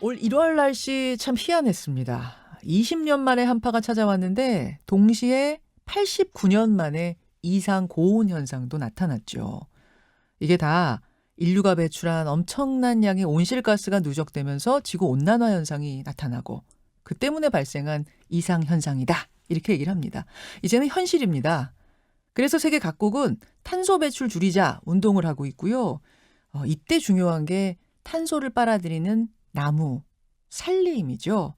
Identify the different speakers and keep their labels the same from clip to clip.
Speaker 1: 올 1월 날씨 참 희한했습니다. 20년 만에 한파가 찾아왔는데 동시에 89년 만에 이상 고온 현상도 나타났죠. 이게 다 인류가 배출한 엄청난 양의 온실가스가 누적되면서 지구온난화 현상이 나타나고 그 때문에 발생한 이상 현상이다. 이렇게 얘기를 합니다. 이제는 현실입니다. 그래서 세계 각국은 탄소 배출 줄이자 운동을 하고 있고요. 이때 중요한 게 탄소를 빨아들이는 나무, 산림이죠.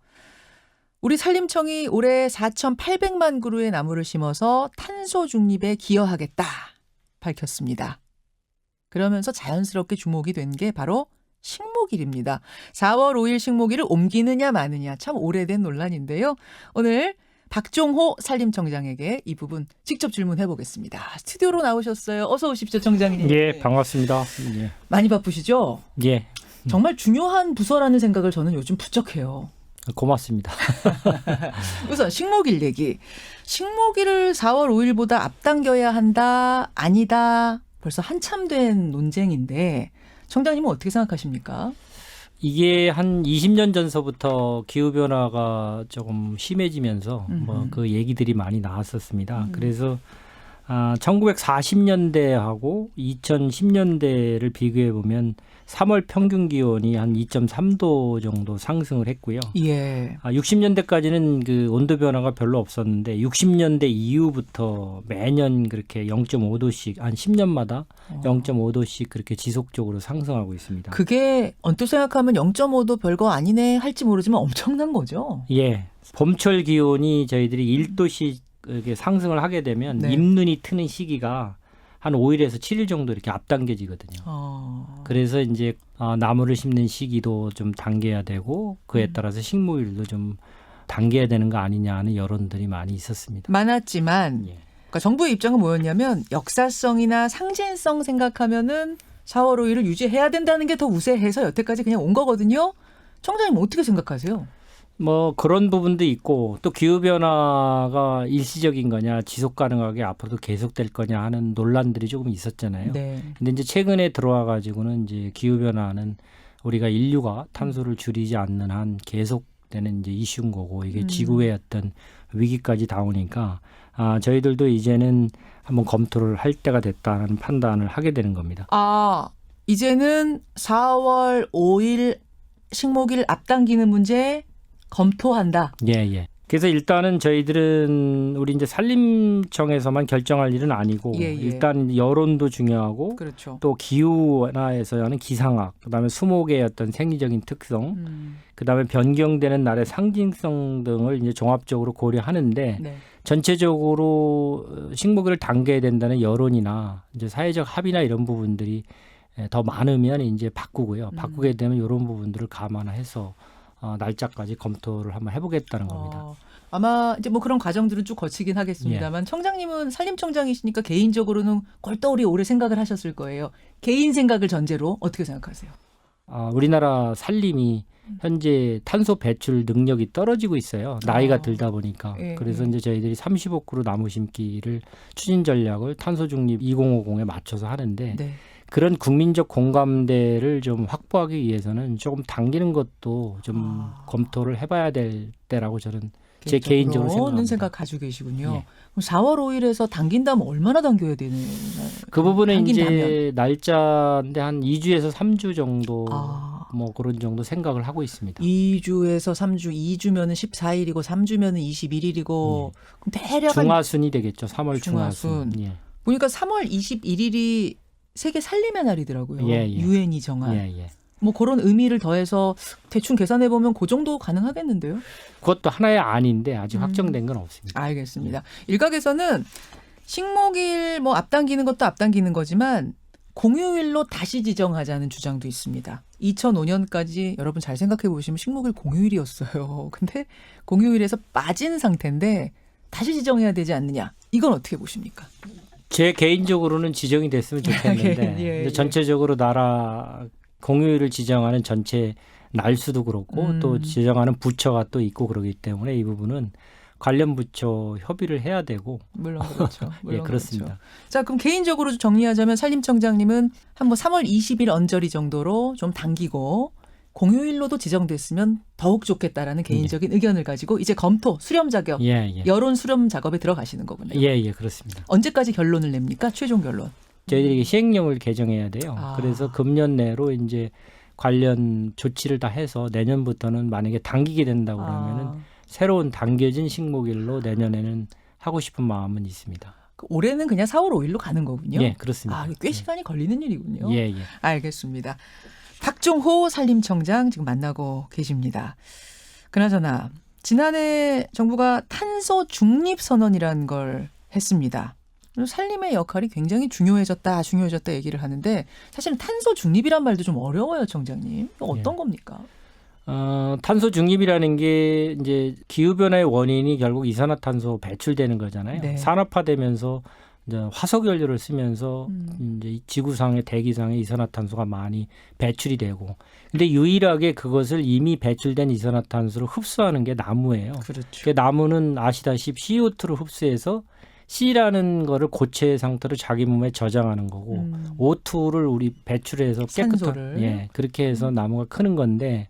Speaker 1: 우리 산림청이 올해 4,800만 그루의 나무를 심어서 탄소 중립에 기여하겠다 밝혔습니다. 그러면서 자연스럽게 주목이 된 게 바로 식목일입니다. 4월 5일 식목일을 옮기느냐 마느냐 참 오래된 논란인데요. 오늘 박종호 산림청장에게 이 부분 직접 질문해 보겠습니다. 스튜디오로 나오셨어요. 어서 오십시오, 청장님.
Speaker 2: 예, 반갑습니다. 예.
Speaker 1: 많이 바쁘시죠?
Speaker 2: 예.
Speaker 1: 정말 중요한 부서라는 생각을 저는 요즘 부쩍해요.
Speaker 2: 고맙습니다.
Speaker 1: 우선 식목일 얘기. 식목일을 4월 5일보다 앞당겨야 한다, 아니다. 벌써 한참 된 논쟁인데 청장님은 어떻게 생각하십니까?
Speaker 2: 이게 한 20년 전서부터 기후변화가 조금 심해지면서 뭐 그 얘기들이 많이 나왔었습니다. 그래서 1940년대하고 2010년대를 비교해 보면 3월 평균 기온이 한 2.3도 정도 상승을 했고요.
Speaker 1: 예.
Speaker 2: 60년대까지는 그 온도 변화가 별로 없었는데 60년대 이후부터 매년 그렇게 0.5도씩 한 10년마다 0.5도씩 그렇게 지속적으로 상승하고 있습니다.
Speaker 1: 그게 언뜻 생각하면 0.5도 별거 아니네 할지 모르지만 엄청난 거죠.
Speaker 2: 예. 봄철 기온이 저희들이 1도씩 이렇게 상승을 하게 되면
Speaker 1: 네.
Speaker 2: 잎눈이 트는 시기가 한 5일에서 7일 정도 이렇게 앞당겨지거든요. 그래서 이제 나무를 심는 시기도 좀 당겨야 되고 그에 따라서 식목일도 좀 당겨야 되는 거 아니냐 하는 여론들이 많이 있었습니다.
Speaker 1: 많았지만
Speaker 2: 예.
Speaker 1: 그러니까 정부의 입장은 뭐였냐면 역사성이나 상징성 생각하면은 4월 5일을 유지해야 된다는 게 더 우세해서 여태까지 그냥 온 거거든요. 청장님 어떻게 생각하세요?
Speaker 2: 뭐 그런 부분도 있고 또 기후변화가 일시적인 거냐 지속 가능하게 앞으로도 계속될 거냐 하는 논란들이 조금 있었잖아요.
Speaker 1: 네.
Speaker 2: 근데 이제 최근에 들어와 가지고는 이제 기후변화는 우리가 인류가 탄소를 줄이지 않는 한 계속되는 이제 이슈인 거고 이게 지구의 어떤 위기까지 닿으니까 저희들도 이제는 한번 검토를 할 때가 됐다는 판단을 하게 되는 겁니다.
Speaker 1: 이제는 4월 5일 식목일 앞당기는 문제 검토한다.
Speaker 2: 예, 예. 그래서 일단은 저희들은 우리 이제 산림청에서만 결정할 일은 아니고
Speaker 1: 예, 예.
Speaker 2: 일단 여론도 중요하고
Speaker 1: 그렇죠.
Speaker 2: 또 기후변화에서 하는 기상학, 그다음에 수목의 어떤 생리적인 특성, 그다음에 변경되는 날의 상징성 등을 이제 종합적으로 고려하는데
Speaker 1: 네.
Speaker 2: 전체적으로 식목일을 당겨야 된다는 여론이나 이제 사회적 합의나 이런 부분들이 더 많으면 이제 바꾸고요. 바꾸게 되면 이런 부분들을 감안해서 날짜까지 검토를 한번 해보겠다는 겁니다.
Speaker 1: 아마 이제 뭐 그런 과정들은 쭉 거치긴 하겠습니다만 청장님은 산림청장이시니까 개인적으로는 골똘히 오래 생각을 하셨을 거예요. 개인 생각을 전제로 어떻게 생각하세요?
Speaker 2: 우리나라 산림이 현재 탄소 배출 능력이 떨어지고 있어요. 나이가 들다 보니까.
Speaker 1: 예,
Speaker 2: 그래서 이제 저희들이 35그루 나무 심기를 추진 전략을 탄소 중립 2050에 맞춰서 하는데
Speaker 1: 네.
Speaker 2: 그런 국민적 공감대를 좀 확보하기 위해서는 조금 당기는 것도 좀 검토를 해봐야 될 때라고 저는 제 개인적으로 생각합니다.
Speaker 1: 생각 가지고 계시군요.
Speaker 2: 예.
Speaker 1: 그럼 4월 5일에서 당긴다면 얼마나 당겨야 되는?
Speaker 2: 그 부분은
Speaker 1: 당긴다면.
Speaker 2: 이제 날짜인데 한 2주에서 3주 정도 뭐 그런 정도 생각을 하고 있습니다.
Speaker 1: 2주에서 3주, 2주면은 14일이고 3주면은 21일이고 그럼 대략
Speaker 2: 중하순이 되겠죠. 3월
Speaker 1: 중하순.
Speaker 2: 중하순. 예.
Speaker 1: 보니까 3월 21일이 세계 산림의 날이더라고요.
Speaker 2: 예, 예.
Speaker 1: 유엔이 정한.
Speaker 2: 예, 예.
Speaker 1: 뭐 그런 의미를 더해서 대충 계산해 보면 그 정도 가능하겠는데요.
Speaker 2: 그것도 하나의 안인데 아직 확정된 건 없습니다.
Speaker 1: 알겠습니다. 일각에서는 식목일 뭐 앞당기는 것도 앞당기는 거지만 공휴일로 다시 지정하자는 주장도 있습니다. 2005년까지 여러분 잘 생각해 보시면 식목일 공휴일이었어요. 근데 공휴일에서 빠진 상태인데 다시 지정해야 되지 않느냐. 이건 어떻게 보십니까?
Speaker 2: 제 개인적으로는 지정이 됐으면 좋겠는데
Speaker 1: 예.
Speaker 2: 전체적으로 나라 공휴일을 지정하는 전체 날수도 그렇고 또 지정하는 부처가 또 있고 그러기 때문에 이 부분은 관련 부처 협의를 해야 되고.
Speaker 1: 물론 그렇죠. 물론
Speaker 2: 예, 그렇습니다.
Speaker 1: 그렇죠. 자, 그럼 개인적으로 정리하자면 산림청장님은 한번 3월 20일 언저리 정도로 좀 당기고 공휴일로도 지정됐으면 더욱 좋겠다라는 개인적인 의견을 가지고 이제 검토, 수렴 작업, 여론 수렴 작업에 들어가시는 거군요.
Speaker 2: 예, 그렇습니다.
Speaker 1: 언제까지 결론을 냅니까? 최종 결론.
Speaker 2: 저희들이 시행령을 개정해야 돼요. 그래서 금년 내로 이제 관련 조치를 다 해서 내년부터는 만약에 당기게 된다고 그러면은 새로운 당겨진 식목일로 내년에는 하고 싶은 마음은 있습니다.
Speaker 1: 올해는 그냥 4월 5일로 가는 거군요.
Speaker 2: 예, 그렇습니다.
Speaker 1: 꽤 시간이 걸리는 일이군요.
Speaker 2: 예.
Speaker 1: 알겠습니다. 박종호 산림청장 지금 만나고 계십니다. 그나저나 지난해 정부가 탄소 중립 선언이라는 걸 했습니다. 산림의 역할이 굉장히 중요해졌다 얘기를 하는데 사실은 탄소 중립이란 말도 좀 어려워요, 청장님. 어떤 겁니까?
Speaker 2: 탄소 중립이라는 게 이제 기후 변화의 원인이 결국 이산화탄소 배출되는 거잖아요.
Speaker 1: 네.
Speaker 2: 산업화되면서 이제 화석 연료를 쓰면서 이제 지구상의 대기상의 이산화탄소가 많이 배출이 되고, 근데 유일하게 그것을 이미 배출된 이산화탄소를 흡수하는 게 나무예요.
Speaker 1: 그렇죠.
Speaker 2: 나무는 아시다시피 CO2를 흡수해서 C라는 거를 고체 상태로 자기 몸에 저장하는 거고, O2를 우리 배출해서 깨끗한, 그렇게 해서 나무가 크는 건데,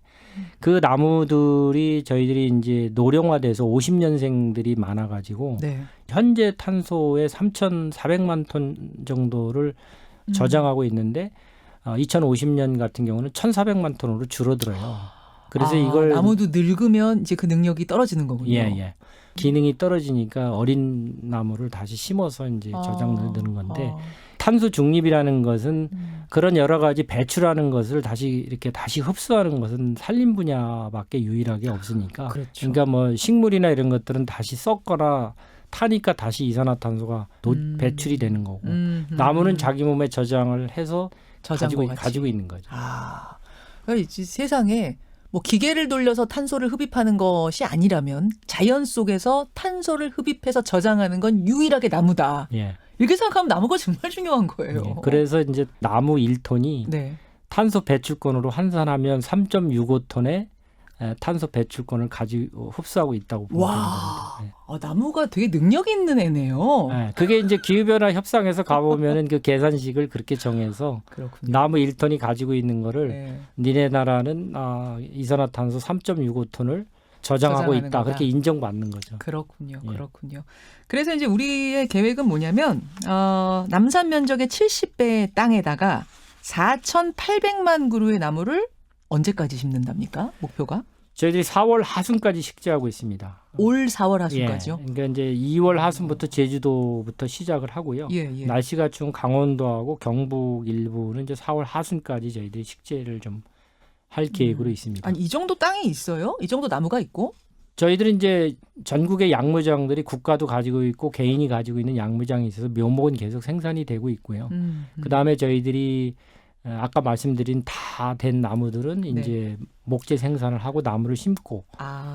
Speaker 2: 그 나무들이 저희들이 이제 노령화돼서 50년생들이 많아가지고 현재 탄소의 3,400만 톤 정도를 저장하고 있는데 2050년 같은 경우는 1,400만 톤으로 줄어들어요. 그래서 이걸
Speaker 1: 나무도 늙으면 이제 그 능력이 떨어지는 거군요.
Speaker 2: 예. 기능이 떨어지니까 어린 나무를 다시 심어서 이제 저장을 넣는 건데 탄소 중립이라는 것은 그런 여러 가지 배출하는 것을 다시 흡수하는 것은 산림 분야밖에 유일하게 없으니까.
Speaker 1: 그렇죠.
Speaker 2: 그러니까 뭐 식물이나 이런 것들은 다시 썩거나 타니까 다시 이산화탄소가 배출이 되는 거고 나무는 자기 몸에 저장을 해서 가지고 있는 거죠.
Speaker 1: 그러니까 세상에 뭐 기계를 돌려서 탄소를 흡입하는 것이 아니라면 자연 속에서 탄소를 흡입해서 저장하는 건 유일하게 나무다. 이렇게 생각하면 나무가 정말 중요한 거예요.
Speaker 2: 그래서 이제 나무 1톤이 탄소 배출권으로 환산하면 3.65톤의 탄소 배출권을 가지고 흡수하고 있다고 보면 됩니다.
Speaker 1: 나무가 되게 능력 있는 애네요.
Speaker 2: 그게 이제 기후변화 협상에서 가보면은 그 계산식을 그렇게 정해서
Speaker 1: 그렇군요.
Speaker 2: 나무 1톤이 가지고 있는 거를 니네 나라는 이산화탄소 3.65톤을 저장하고 있다.
Speaker 1: 거다.
Speaker 2: 그렇게 인정받는 거죠.
Speaker 1: 그렇군요. 그렇군요. 그래서 이제 우리의 계획은 뭐냐면 남산 면적의 70배의 땅에다가 4,800만 그루의 나무를 언제까지 심는답니까? 목표가?
Speaker 2: 저희들이 4월 하순까지 식재하고 있습니다.
Speaker 1: 올 4월 하순까지요?
Speaker 2: 그러니까 이제 2월 하순부터 제주도부터 시작을 하고요. 날씨가 추운 강원도하고 경북 일부는 이제 4월 하순까지 저희들이 식재를 좀 할 계획으로 있습니다.
Speaker 1: 아니 이 정도 땅이 있어요? 이 정도 나무가 있고?
Speaker 2: 저희들은 이제 전국의 양무장들이 국가도 가지고 있고 개인이 가지고 있는 양무장이 있어서 묘목은 계속 생산이 되고 있고요. 그다음에 저희들이 아까 말씀드린 다 된 나무들은 이제 목재 생산을 하고 나무를 심고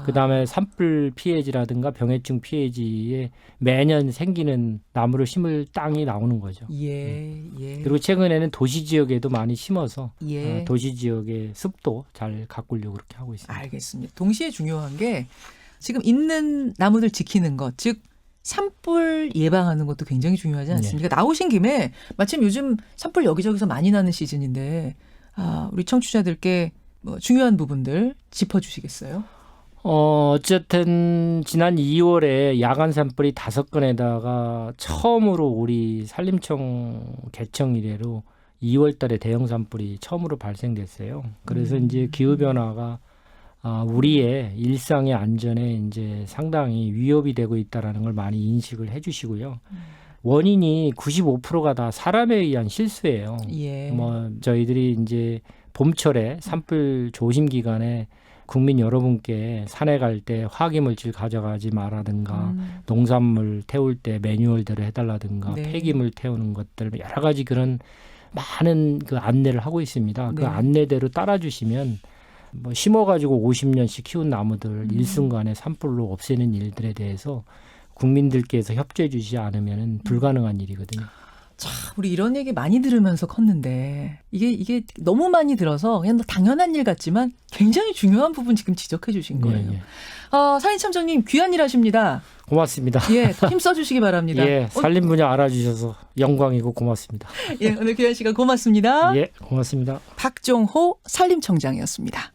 Speaker 2: 그다음에 산불 피해지라든가 병해충 피해지에 매년 생기는 나무를 심을 땅이 나오는 거죠. 그리고 최근에는 도시 지역에도 많이 심어서 도시 지역의 습도 잘 가꾸려고 그렇게 하고 있습니다.
Speaker 1: 알겠습니다. 동시에 중요한 게 지금 있는 나무들 지키는 것, 즉 산불 예방하는 것도 굉장히 중요하지 않습니까? 나오신 김에 마침 요즘 산불 여기저기서 많이 나는 시즌인데 우리 청취자들께 뭐 중요한 부분들 짚어주시겠어요?
Speaker 2: 어쨌든 지난 2월에 야간 산불이 5건에다가 처음으로 우리 산림청 개청 이래로 2월 달에 대형 산불이 처음으로 발생됐어요. 그래서 이제 기후 변화가 우리의 일상의 안전에 이제 상당히 위협이 되고 있다라는 걸 많이 인식을 해주시고요. 원인이 95%가 다 사람에 의한 실수예요. 뭐 저희들이 이제 봄철에 산불 조심 기간에 국민 여러분께 산에 갈 때 화학이물질 가져가지 마라든가 농산물 태울 때 매뉴얼대로 해달라든가 폐기물 태우는 것들 여러 가지 그런 많은 그 안내를 하고 있습니다. 그 안내대로 따라주시면 뭐 심어가지고 50년씩 키운 나무들 일순간에 산불로 없애는 일들에 대해서 국민들께서 협조해 주시지 않으면 불가능한 일이거든요.
Speaker 1: 참 우리 이런 얘기 많이 들으면서 컸는데 이게 너무 많이 들어서 그냥 당연한 일 같지만 굉장히 중요한 부분 지금 지적해 주신 거예요. 산림청장님 귀한 일 하십니다.
Speaker 2: 고맙습니다.
Speaker 1: 힘 써주시기 바랍니다.
Speaker 2: 산림 분야 알아주셔서 영광이고 고맙습니다.
Speaker 1: 오늘 귀한 시간 고맙습니다.
Speaker 2: 고맙습니다.
Speaker 1: 박종호 산림청장이었습니다.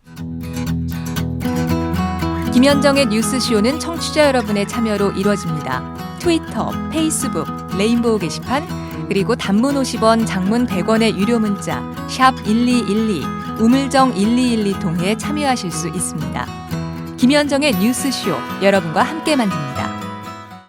Speaker 3: 김현정의 뉴스쇼는 청취자 여러분의 참여로 이루어집니다. 트위터, 페이스북, 레인보우 게시판, 그리고 단문 50원, 장문 100원의 유료 문자 샵 1212, 우물정 1212 통해 참여하실 수 있습니다. 김현정의 뉴스쇼, 여러분과 함께 만듭니다.